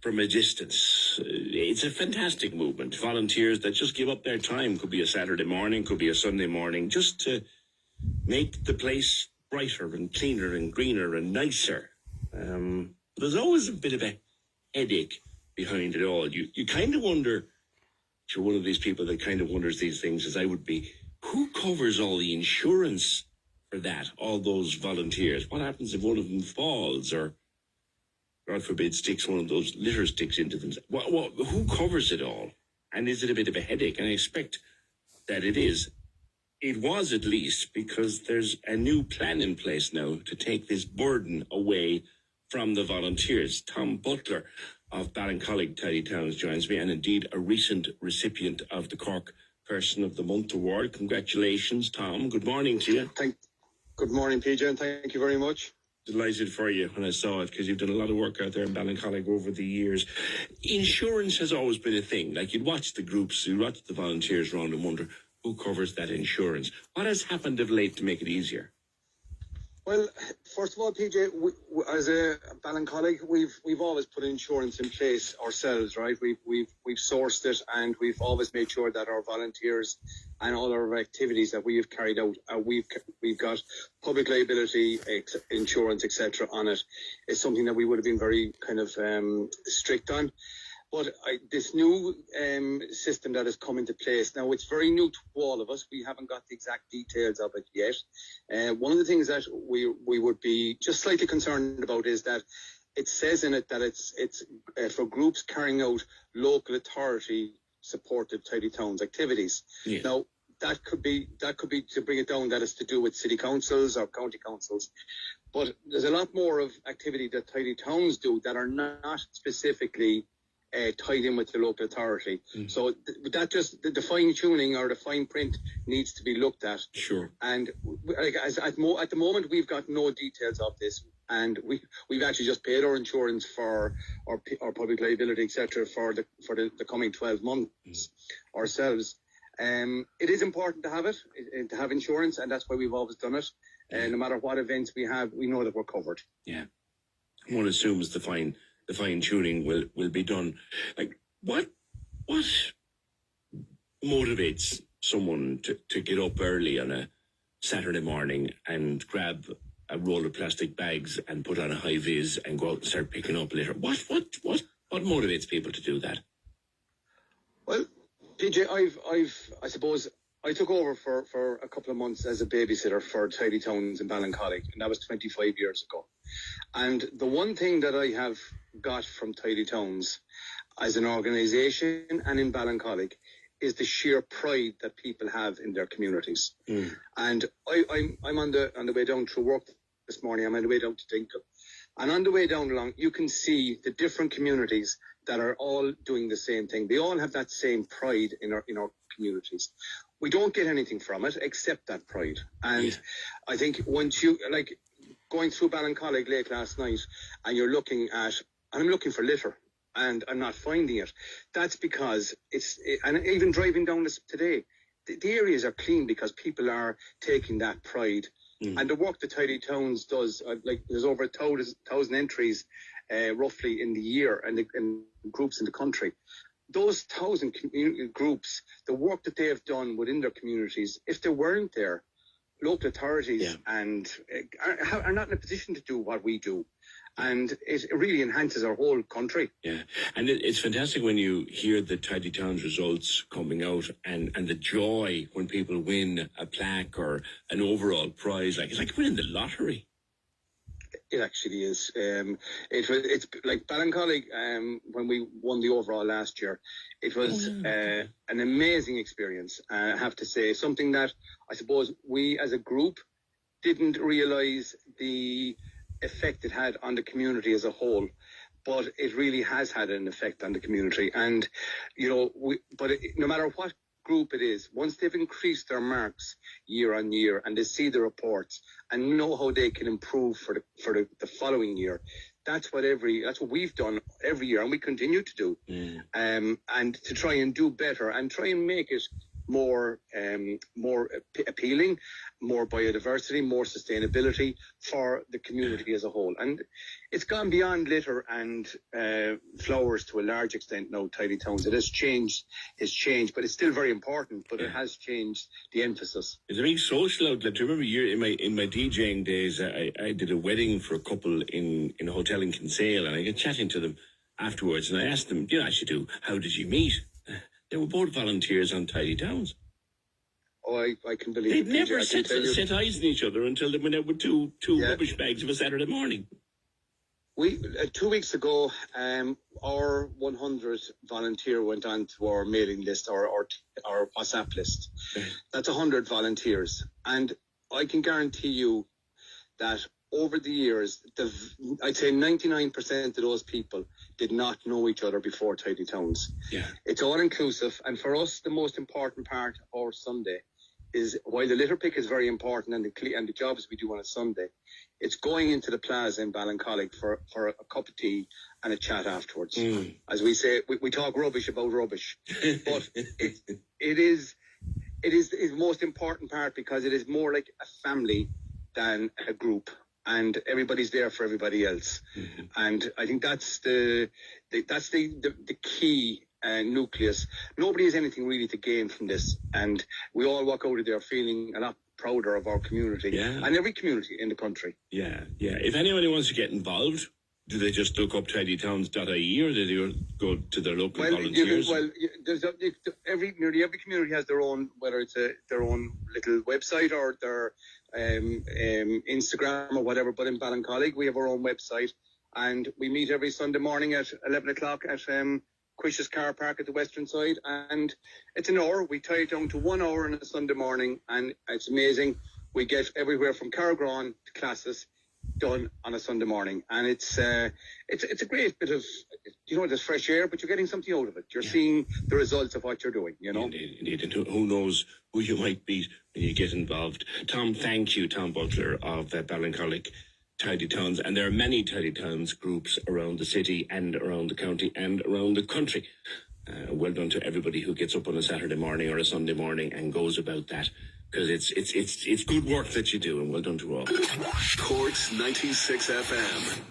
from a distance. It's a fantastic movement. Volunteers that just give up their time. Could be a Saturday morning, could be a Sunday morning, just to make the place brighter and cleaner and greener and nicer. There's always a bit of a headache behind it all. You kind of wonder, if you're one of these people that kind of wonders these things, as I would be, who covers all the insurance for that, all those volunteers? What happens if one of them falls or, God forbid, sticks one of those litter sticks into them? Who covers it all? And is it a bit of a headache? And I expect that it is. It was, at least, because there's a new plan in place now to take this burden away from the volunteers. Tom Butler of Ballincollig Tidy Towns joins me, and indeed a recent recipient of the Cork Person of the Month Award. Congratulations, Tom. Good morning to you. Good morning, PJ, and thank you very much. Delighted for you when I saw it, because you've done a lot of work out there in Ballincollig over the years. Insurance has always been a thing. Like, you'd watch the groups, you'd watch the volunteers around and wonder, who covers that insurance? What has happened of late to make it easier? Well, first of all, PJ, as a Ballincollig, we've always put insurance in place ourselves, right? We've sourced it, and we've always made sure that our volunteers and all our activities that we have carried out, we've got public liability insurance, etc. on it. It's something that we would have been very kind of strict on. But this new system that has come into place now, it's very new to all of us. We haven't got the exact details of it yet. One of the things that we would be just slightly concerned about is that it says in it that it's for groups carrying out local authority supported tidy towns activities. Yeah. Now, that could be to bring it down, that is to do with city councils or county councils. But there's a lot more of activity that tidy towns do that are not specifically tied in with the local authority. So that just the fine tuning or the fine print needs to be looked at. Sure. And like at the moment, we've got no details of this, and we've actually just paid our insurance for our public liability, etc. for the coming 12 months ourselves. It is important to have it, to have insurance, and that's why we've always done it. No matter what events we have, we know that we're covered. Yeah. One assumes the fine tuning will be done. Like, what motivates someone to get up early on a Saturday morning and grab a roll of plastic bags and put on a high vis and go out and start picking up litter? What motivates people to do that? Well, PJ, I suppose I took over for a couple of months as a babysitter for Tidy Towns in Ballincollig, and that was 25 years ago. And the one thing that I have got from Tidy Towns as an organisation and in Ballincollig is the sheer pride that people have in their communities. And I'm on the way down through work this morning. I'm on the way down to Dinkle. And on the way down along, you can see the different communities that are all doing the same thing. They all have that same pride in our communities. We don't get anything from it except that pride. And I think once you, like, going through Ballincollig late last night, and you're looking at, and I'm looking for litter, and I'm not finding it. That's because and even driving down this today, the areas are clean because people are taking that pride. And the work that Tidy Towns does, like, there's over 1,000 entries roughly in the year, and in groups in the country. Those 1,000 groups, the work that they have done within their communities, if they weren't there, local authorities and are not in a position to do what we do. And it really enhances our whole country. Yeah, and it's fantastic when you hear the Tidy Towns results coming out, and the joy when people win a plaque or an overall prize. Like, it's like winning the lottery. It actually is. It's like Ballincollig, when we won the overall last year, it was an amazing experience. I have to say, something that I suppose we as a group didn't realise the effect it had on the community as a whole, but it really has had an effect on the community. And no matter what group it is, once they've increased their marks year on year and they see the reports and know how they can improve for the following year, that's what we've done every year, and we continue to do. And to try and do better and try and make it more appealing, more biodiversity, more sustainability for the community as a whole. And it's gone beyond litter and flowers to a large extent now, Tidy Towns. It has changed, but it's still very important, but it has changed the emphasis. It's a big social outlet. Do you remember in my DJing days, I did a wedding for a couple in a hotel in Kinsale, and I got chatting to them afterwards, and I asked them, how did you meet? They were both volunteers on Tidy Towns. Oh, I can believe They'd it. never set eyes on each other until they went out with two rubbish bags of a Saturday morning. We 2 weeks ago, our 100 volunteer went on to our mailing list, our WhatsApp list. That's 100 volunteers, and I can guarantee you that over the years, I'd say 99% of those people did not know each other before Tidy Towns. Yeah. It's all inclusive, and for us, the most important part of our Sunday is, while the litter pick is very important and the jobs we do on a Sunday, it's going into the plaza in Ballincollig for a cup of tea and a chat afterwards. As we say, we talk rubbish about rubbish, but it is the most important part, because it is more like a family than a group. And everybody's there for everybody else, and I think that's the key nucleus. Nobody has anything really to gain from this, and we all walk out of there feeling a lot prouder of our community and every community in the country. Yeah. If anybody wants to get involved, do they just look up tidytowns.ie, or do they go to their local volunteers? Nearly every community has their own, whether it's their own little website or their Instagram or whatever. But in Ballincollig, we have our own website, and we meet every Sunday morning at 11 o'clock at Quish's car park at the western side, and it's an hour. We tie it down to 1 hour on a Sunday morning, and it's amazing. We get everywhere from Caragron to classes done on a Sunday morning, and it's a great bit of, there's fresh air, but you're getting something out of it. You're seeing the results of what you're doing, Indeed. And who knows who you might meet when you get involved. Tom, thank you, Tom Butler of Ballincollig Tidy Towns, and there are many Tidy Towns groups around the city and around the county and around the country. Well done to everybody who gets up on a Saturday morning or a Sunday morning and goes about that, because it's good work that you do, and well done to all. Cork's 96 FM.